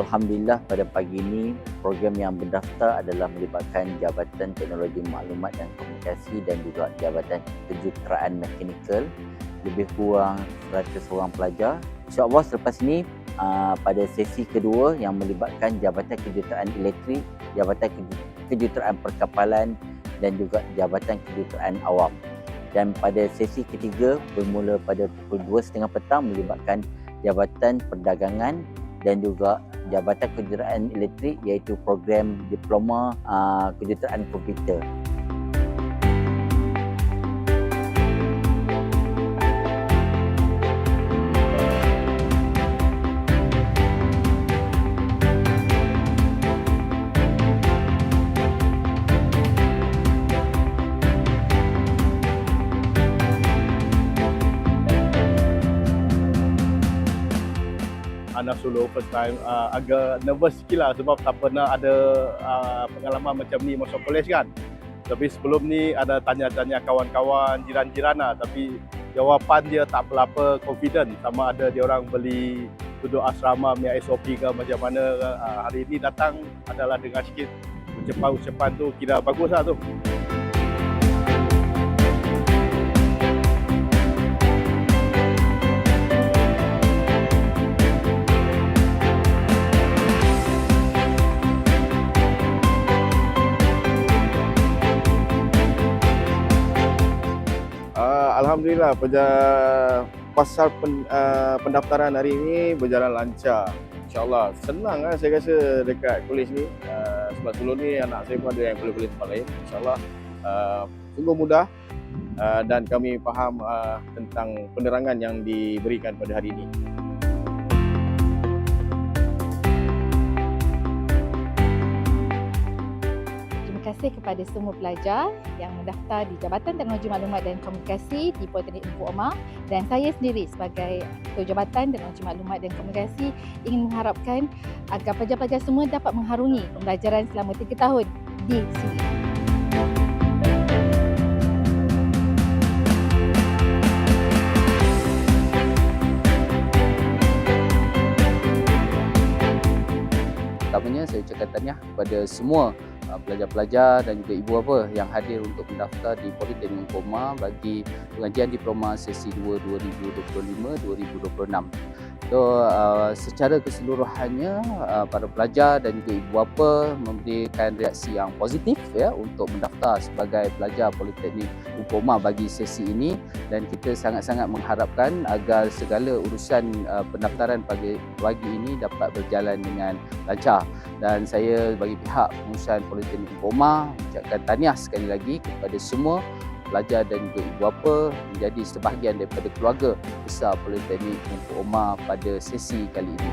Alhamdulillah pada pagi ini program yang berdaftar adalah melibatkan Jabatan Teknologi Maklumat dan Komunikasi dan juga Jabatan Kejuruteraan Mekanikal, lebih kurang 100 orang pelajar. InsyaAllah selepas ini pada sesi kedua yang melibatkan Jabatan Kejuruteraan Elektrik, Jabatan Kejuruteraan Perkapalan dan juga Jabatan Kejuruteraan Awam. Dan pada sesi ketiga bermula pada pukul 2.30 petang melibatkan Jabatan Perdagangan dan juga Jabatan Kejuruteraan Elektrik, iaitu program Diploma Kejuruteraan Komputer. Anak solo first time agak nervous sikit lah sebab tak pernah ada pengalaman macam ni masuk kolej kan. Tapi sebelum ni ada tanya-tanya kawan-kawan, jiran-jiran lah, tapi jawapan dia tak berapa confident sama ada dia orang beli duduk asrama punya SOP ke macam mana. Hari ini datang adalah dengan sikit ucapan-ucapan tu kira bagus lah tu. Alhamdulillah pasal pendaftaran hari ini berjalan lancar. InsyaAllah senang lah saya rasa dekat kolej ni. Sebab sebelum ni anak saya pun ada yang kolej-kolej tempat lain. InsyaAllah sungguh mudah dan kami faham tentang penerangan yang diberikan pada hari ini. Terima kasih kepada semua pelajar yang mendaftar di Jabatan Teknologi Maklumat dan Komunikasi di Politeknik Tunku Omar, dan saya sendiri sebagai Ketua Jabatan Teknologi Maklumat dan Komunikasi ingin mengharapkan agar pelajar-pelajar semua dapat mengharungi pembelajaran selama 3 tahun di sini. Pertamanya saya ucapkan tahniah kepada semua pelajar-pelajar dan juga ibu bapa yang hadir untuk mendaftar di Politeknik Tunku Omar bagi pengajian diploma sesi 2 2025-2026. So, secara keseluruhannya para pelajar dan juga ibu bapa memberikan reaksi yang positif ya untuk mendaftar sebagai pelajar Politeknik Tunku Omar bagi sesi ini, dan kita sangat-sangat mengharapkan agar segala urusan pendaftaran pagi ini dapat berjalan dengan lancar. Dan saya bagi pihak pengurusan Politeknik Tunku Omar ucapkan tahniah sekali lagi kepada semua pelajar dan juga ibu bapa menjadi sebahagian daripada keluarga besar Politeknik Tunku Omar pada sesi kali ini.